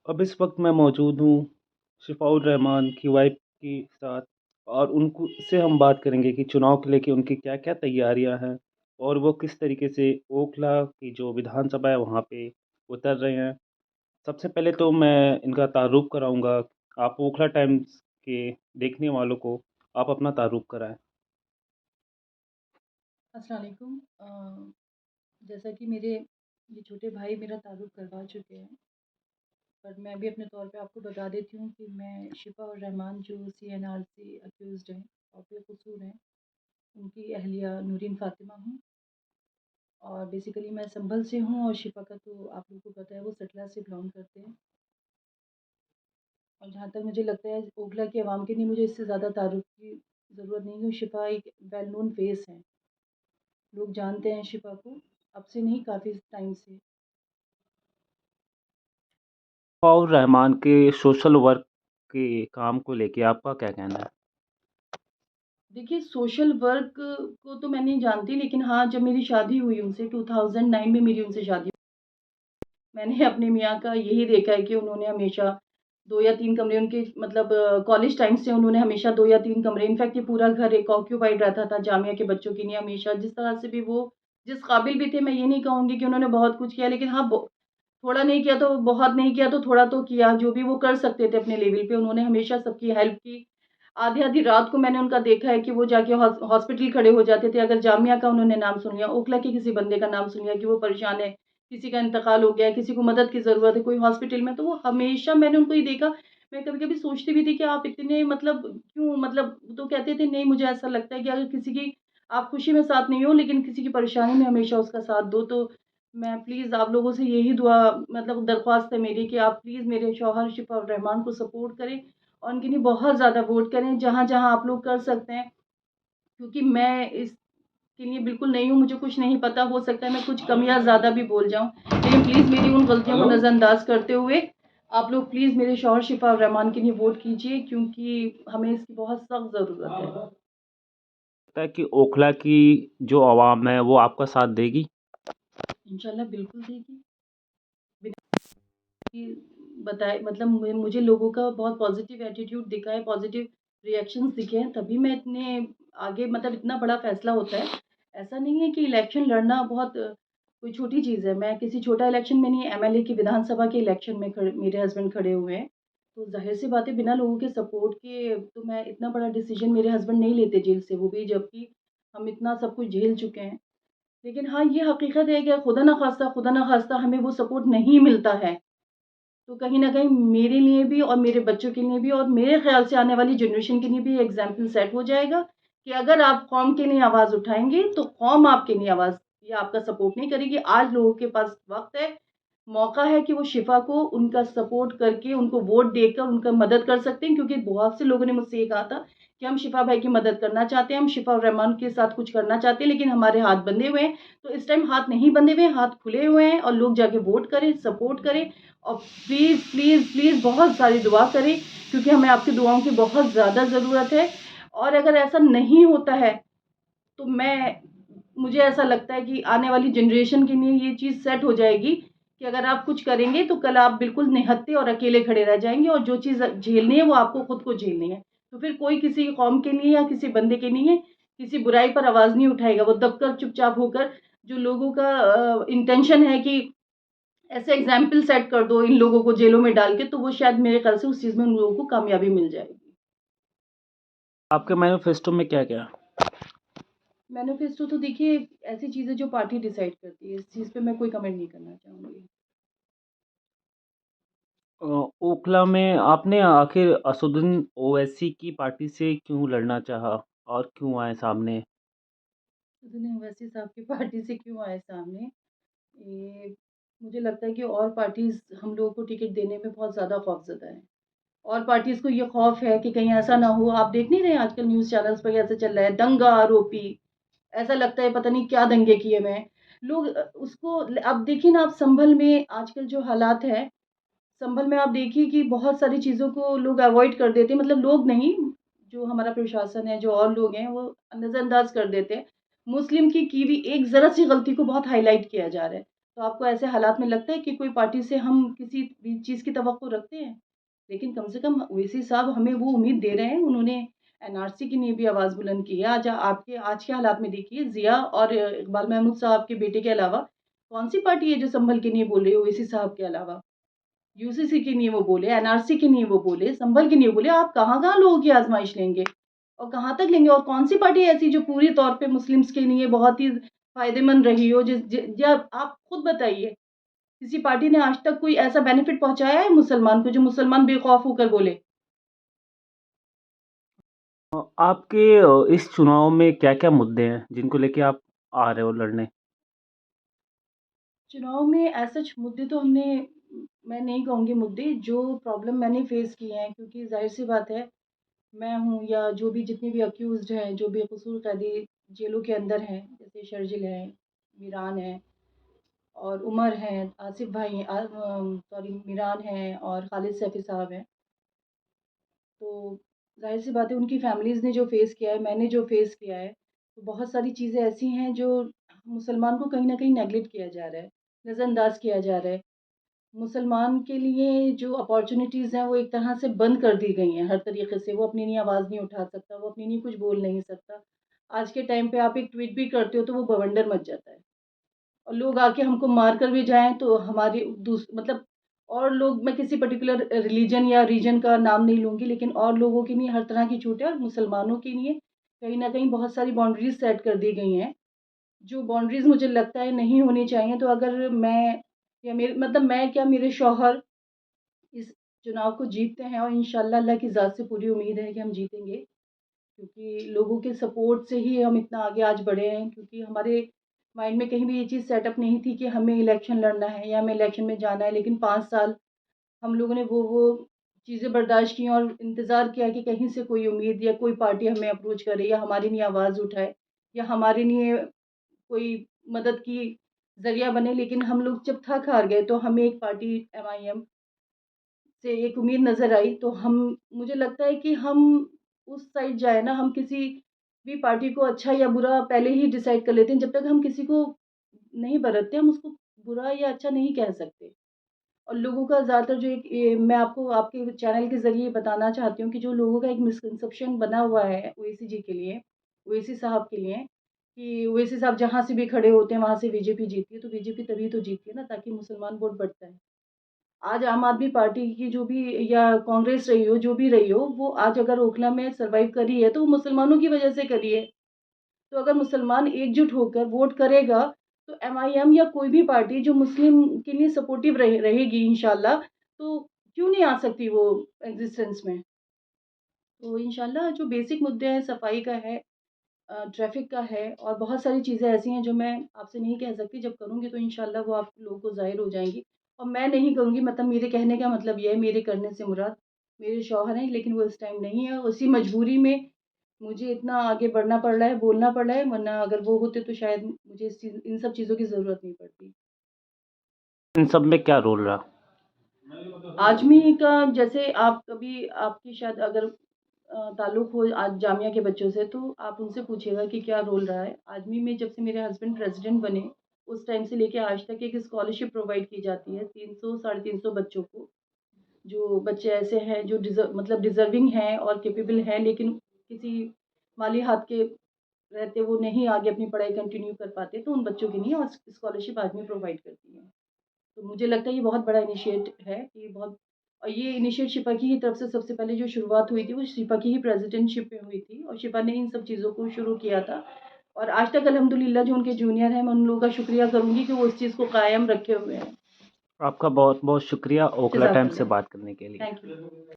अब इस वक़्त मैं मौजूद हूँ शिफ़ाउर रहमान की वाइफ़ के साथ और उनको से हम बात करेंगे कि चुनाव को लेके उनकी क्या-क्या तैयारियाँ हैं और वो किस तरीके से ओखला की जो विधानसभा है वहाँ पे उतर रहे हैं। सबसे पहले तो मैं इनका तारुफ़ कराऊँगा। आप ओखला टाइम्स के देखने वालों को आप अपना तारुफ़ कराएँ। अस्सलाम वालेकुम। जैसा कि मेरे ये छोटे भाई मेरा तारुफ़ करवा चुके हैं, पर मैं भी अपने तौर पे आपको बता देती हूँ कि मैं शिफ़ा और रहमान जो सीएनआर से अक्यूज़्ड हैं और बेकसूर हैं, उनकी अहलिया नूरीन फ़ातिमा हूँ और बेसिकली मैं संभल से हूँ और शिफ़ा का तो आप लोगों को पता है वो सटला से बिलॉन्ग करते हैं। और जहाँ तक मुझे लगता है ओखला की आवाम के लिए मुझे इससे ज़्यादा तारुफ़ की ज़रूरत नहीं है। शिफ़ा एक वेल नोन फ़ेस हैं, लोग जानते हैं शिफ़ा को, अब से नहीं काफ़ी टाइम से। शिफ़ाउर रहमान के सोशल वर्क के काम को लेके आपका क्या कहना है? देखिए, सोशल वर्क को तो मैं नहीं जानती, लेकिन हाँ, जब मेरी शादी हुई उनसे 2009 में मेरी उनसे शादी मैंने अपने मियाँ का यही देखा है कि उन्होंने हमेशा 2 या 3 कमरे उनके मतलब कॉलेज टाइम से उन्होंने हमेशा 2 या 3 कमरे इनफैक्ट ये पूरा घर एक ऑक्यूपाइड रहता था जामिया के बच्चों के लिए हमेशा जिस तरह से भी वो जिस काबिल भी थे, मैं ये नहीं कहूँगी कि उन्होंने बहुत कुछ किया, लेकिन हाँ, ब थोड़ा नहीं किया तो बहुत नहीं किया तो थोड़ा तो किया, जो भी वो कर सकते थे अपने लेवल पे उन्होंने हमेशा सबकी हेल्प की। आधी-आधी रात को मैंने उनका देखा है कि वो जाके हॉस्पिटल खड़े हो जाते थे, अगर जामिया का उन्होंने नाम सुन लिया, ओखला के किसी बंदे का नाम सुन लिया कि वो परेशान है, किसी का इंतकाल हो गया है, किसी को मदद की ज़रूरत है, कोई हॉस्पिटल में, तो वो हमेशा मैंने उनको ये देखा। मैं कभी-कभी सोचती भी थी कि आप इतने मतलब क्यों मतलब तो कहते थे नहीं मुझे ऐसा लगता है कि अगर किसी की आप खुशी में साथ नहीं हो लेकिन किसी की परेशानी में हमेशा उसका साथ दो। तो मैं प्लीज़ आप लोगों से यही दुआ मतलब दरख्वास्त है मेरी कि आप प्लीज़ मेरे शौहर शिफ़ा उर रहमान को सपोर्ट करें और उनके लिए बहुत ज़्यादा वोट करें, जहाँ-जहाँ आप लोग कर सकते हैं। क्योंकि मैं इसके लिए बिल्कुल नई हूँ, मुझे कुछ नहीं पता, हो सकता है मैं कुछ कम या ज़्यादा भी बोल जाऊँ। लेकिन प्लीज़ मेरी उन गलतियों को नज़रअंदाज़ करते हुए आप लोग प्लीज़ मेरे शौहर शिफ़ा उर रहमान के लिए वोट कीजिए क्योंकि हमें इसकी बहुत सख्त ज़रूरत है। लगता है कि ओखला की जो आवाम है वो आपका साथ देगी? इंशाल्लाह बिल्कुल देगी। कि बताए मतलब मुझे लोगों का बहुत पॉज़िटिव एटीट्यूड दिखा है, पॉज़िटिव रिएक्शंस दिखे हैं, तभी मैं इतने आगे मतलब इतना बड़ा फ़ैसला होता है। ऐसा नहीं है कि इलेक्शन लड़ना बहुत कोई छोटी चीज़ है। मैं किसी छोटा इलेक्शन में नहीं, एमएलए की विधानसभा के इलेक्शन में खड़े मेरे हस्बैंड खड़े हुए हैं। तो ज़ाहिर-सी बात है बिना लोगों के सपोर्ट के तो मैं इतना बड़ा डिसीज़न मेरे हस्बैंड नहीं लेते जेल से, वो भी जबकि हम इतना सब कुछ झेल चुके हैं। लेकिन हाँ, ये हकीकत है कि खुदा ना ख़ास्ता हमें वो सपोर्ट नहीं मिलता है। तो कहीं न कहीं मेरे लिए भी और मेरे बच्चों के लिए भी और मेरे ख़्याल से आने वाली जनरेशन के लिए भी एग्ज़ाम्पल सेट हो जाएगा कि अगर आप कौम के लिए आवाज़ उठाएँगे, तो कौम आपके लिए आवाज़ या आपका सपोर्ट नहीं करेगी। आज लोगों के पास वक़्त है, मौका है कि वो शिफ़ा को उनका सपोर्ट करके, उनको वोट देकर उनका मदद कर सकते हैं क्योंकि बहुत से लोगों ने मुझसे ये कहा था कि हम शिफ़ा भाई की मदद करना चाहते हैं, हम शिफ़ा और रहमान के साथ कुछ करना चाहते हैं, लेकिन हमारे हाथ बंधे हुए हैं। तो इस टाइम हाथ नहीं बंधे हुए हैं, हाथ खुले हुए हैं और लोग जाके वोट करें, सपोर्ट करें और प्लीज़, प्लीज़, प्लीज़ बहुत सारी दुआ करें क्योंकि हमें आपकी दुआओं की बहुत ज़्यादा ज़रूरत है और अगर ऐसा नहीं होता है, तो मुझे ऐसा लगता है कि आने वाली जनरेशन के लिए ये चीज़ सेट हो जाएगी कि अगर आप कुछ करेंगे, तो कल आप बिल्कुल निहत्थे और अकेले खड़े रह जाएँगे और जो चीज़ झेलनी है, वो आपको खुद को झेलनी है। तो फिर कोई किसी कौम के लिए या किसी बंदे के लिए किसी बुराई पर आवाज़ नहीं उठाएगा। वो दबकर चुपचाप होकर जो लोगों का इंटेंशन है कि ऐसे एग्ज़ाम्पल सेट कर दो इन लोगों को जेलों में डाल के, तो वो शायद मेरे ख़्याल से उस चीज़ में उन लोगों को कामयाबी मिल जाएगी। आपके मैनिफेस्टो में क्या-क्या है? मैनिफेस्टो तो देखिए ऐसी चीज़ है जो पार्टी डिसाइड करती है, इस चीज़ पे मैं कोई कमेंट नहीं करना चाहूँगी। अ, ओखला में आपने आखिर असदुद्दीन ओवैसी की पार्टी से क्यों लड़ना चाहा और क्यों आए सामने? उन्होंने ओवैसी साहब की पार्टी से क्यों आए सामने, ये मुझे लगता है कि और पार्टीज़ हम लोगों को टिकट देने में बहुत ज़्यादा खौफ़ज़दा हैं। और पार्टीज़ को ये खौफ़ है कि कहीं ऐसा ना हो आप देख नहीं रहे हैं आजकल न्यूज़ चैनल्स पे कैसे चल रहा है, दंगा आरोपी, ऐसा लगता है पता नहीं क्या दंगे किए हुए हैं। लोग उसको अब देखिए ना आप संभल में आजकल जो हालात है, संभल में आप देखिए कि बहुत सारी चीज़ों को लोग अवॉइड कर देते हैं, मतलब लोग नहीं, जो हमारा प्रशासन है, जो और लोग हैं, वो नज़रअंदाज कर देते हैं। मुस्लिम की हुई एक ज़रा-सी गलती को बहुत हाइलाइट किया जा रहा है। तो आपको ऐसे हालात में लगता है कि कोई पार्टी से हम किसी भी चीज़ की तवक्को रखते हैं? लेकिन कम से कम ओवैसी साहब हमें वो उम्मीद दे रहे हैं, उन्होंने एनआरसी के लिए भी आवाज़ बुलंद की है। आज के हालात में देखिए ज़िया और इकबाल महमूद साहब के बेटे के अलावा कौन-सी पार्टी है जो संभल के नहीं बोल रही है ओवैसी साहब के अलावा? यूसीसी के लिए वो बोले, एनआरसी के लिए वो बोले, संभल के लिए बोले, आप कहाँ-कहाँ लोगों की आज़माइश लेंगे? और कहाँ तक लेंगे? और कौन-सी पार्टी ऐसी जो पूरी तौर पे मुस्लिम्स के लिए बहुत ही फ़ायदेमंद रही हो जिस ज ज आप खुद बताइए, किसी पार्टी ने आज तक कोई ऐसा बेनिफिट पहुँचाया है मुसलमान को, जो मुसलमान बेखौफ होकर बोले? आपके इस चुनाव में क्या-क्या मुद्दे हैं, जिनको लेके आप आ रहे हो लड़ने? चुनाव में एज़ सच मुद्दे तो मैं नहीं कहूँगी मुद्दे, जो प्रॉब्लम मैंने फ़ेस किए हैं क्योंकि ज़ाहिर-सी बात है, मैं हूँ या जो भी जितने भी अक्यूज़्ड हैं, जो बेकसूर कैदी जेलों के अंदर हैं, जैसे शर्जिल है, मीरान है और उमर हैं, आसिफ भाई हैं सॉरी मीरान हैं और खालिद सैफ़ी साहब हैं। तो ज़ाहिर-सी बात है उनकी फ़ैमिलीज़ ने जो फ़ेस किया है, मैंने जो फ़ेस किया है, तो बहुत सारी चीज़ें ऐसी हैं जो मुसलमान को कहीं न कहीं नेगलेक्ट किया जा रहा है, नज़रअंदाज़ किया जा रहा है। मुसलमान के लिए जो अपॉर्च्युनिटीज़ हैं वो एक तरह से बंद कर दी गई हैं हर तरीके से, वो अपनी लिए आवाज़ नहीं उठा सकता, वो अपने लिए कुछ बोल नहीं सकता। आज के टाइम पे आप एक ट्वीट भी करते हो तो वो बवंडर मच जाता है। और लोग आके हमको मार कर भी जाएँ तो हमारी मतलब और लोग मैं किसी पर्टिकुलर रिलीजन या रीजन का नाम नहीं लूँगी लेकिन और लोगों के लिए हर तरह की छूट है और मुसलमानों के लिए कहीं न कहीं बहुत सारी बाउंड्रीज़ सेट कर दी गई हैं, जो बाउंड्रीज़ मुझे लगता है नहीं होनी चाहिए। तो अगर मैं या मेरे मतलब मैं क्या मेरे शौहर इस चुनाव को जीतते हैं और इंशाअल्लाह अल्लाह की ज़ात से पूरी उम्मीद है कि हम जीतेंगे। क्योंकि लोगों के सपोर्ट से ही हम इतना आगे आज बढ़े हैं क्योंकि हमारे माइंड में कहीं भी ये चीज़ सेटअप नहीं थी कि हमें इलेक्शन लड़ना है या हमें इलेक्शन में जाना है लेकिन 5 साल हम लोगों ने वो चीज़ें बर्दाश्त की और इंतज़ार किया कि कहीं से कोई उम्मीद या कोई पार्टी हमें अप्रोच करे या हमारे लिए आवाज़ उठाए या हमारे लिए कोई मदद की ज़रिया बने। लेकिन हम लोग जब थक हार गए तो हमें एक पार्टी एमआईएम से एक उम्मीद नज़र आई तो हम मुझे लगता है कि हम उस साइड जाए ना, हम किसी भी पार्टी को अच्छा या बुरा पहले ही डिसाइड कर लेते हैं। जब तक हम किसी को नहीं बरतते, हम उसको बुरा या अच्छा नहीं कह सकते। और लोगों का ज़्यादातर जो एक मैं आपको आपके चैनल के ज़रिए बताना चाहती हूँ कि जो लोगों का एक मिसकंसेप्शन बना हुआ है ओवैसी जी के लिए, ओवैसी साहब के लिए, कि ओवैसी साहब जहाँ से भी खड़े होते हैं, वहाँ से बीजेपी जीतती है। तो बीजेपी तभी तो जीतती है ना, ताकि मुसलमान वोट बढ़ता है। आज आम आदमी पार्टी की जो भी या कांग्रेस रही हो, जो भी रही हो, वो आज अगर ओखला में सर्वाइव करी है, तो वो मुसलमानों की वजह से करी है। तो अगर मुसलमान एकजुट होकर वोट करेगा, तो एमआईएम या कोई भी पार्टी जो मुस्लिम के लिए सपोर्टिव रहेगी इंशाअल्लाह, तो क्यों नहीं आ सकती वो एक्जिस्टेंस में। तो इंशाअल्लाह जो बेसिक मुद्दे हैं, सफाई का है, ट्रैफ़िक का है और बहुत सारी चीज़ें ऐसी हैं जो मैं आपसे नहीं कह सकती, जब करूँगी तो इंशाअल्लाह वो आप लोगों को ज़ाहिर हो जाएँगी। और मैं नहीं कहूँगी, मतलब मेरे कहने का मतलब ये है, मेरे करने से मुराद मेरे शौहर हैं, लेकिन वो इस टाइम नहीं है। उसी मजबूरी में मुझे इतना आगे बढ़ना पड़ रहा है, बोलना पड़ रहा है, वरना अगर वो होते तो शायद मुझे इन सब चीज़ों की ज़रूरत नहीं पड़ती। इन सब में क्या रोल रहा? आज़मी का जैसे आप कभी आपकी शायद अगर ताल्लुक़ हो आज जामिया के बच्चों से, तो आप उनसे पूछिएगा कि क्या रोल रहा है। आज़मी में जब से मेरे हस्बैंड प्रेज़िडेंट बने, उस टाइम से लेके आज तक एक स्कॉलरशिप प्रोवाइड की जाती है 300 साढ़े 300 बच्चों को। जो बच्चे ऐसे हैं जो डिज़र्विंग हैं और कैपेबल हैं, लेकिन किसी माली हाथ के रहते वो नहीं आगे अपनी पढ़ाई कंटिन्यू कर पाते, तो उन बच्चों के लिए और स्कॉलरशिप आज़मी प्रोवाइड करती है। तो मुझे लगता है ये बहुत बड़ा इनिशिएट है, ये बहुत और ये इनिशिएट शिपा की ही तरफ से सबसे पहले जो शुरुआत हुई थी, वो शिपा की ही प्रेज़िडेंटशिप में हुई थी और शिपा ने इन सब चीज़ों को शुरू किया था। और आज तक अल्हम्दुलिल्लाह जो उनके जूनियर हैं, मैं उन लोगों का शुक्रिया करूँगी कि वो इस चीज़ को कायम रखे हुए हैं। आपका बहुत-बहुत शुक्रिया ओखला टाइम्स से जज़ाकल्लाह। बात करने के लिए। Thank you.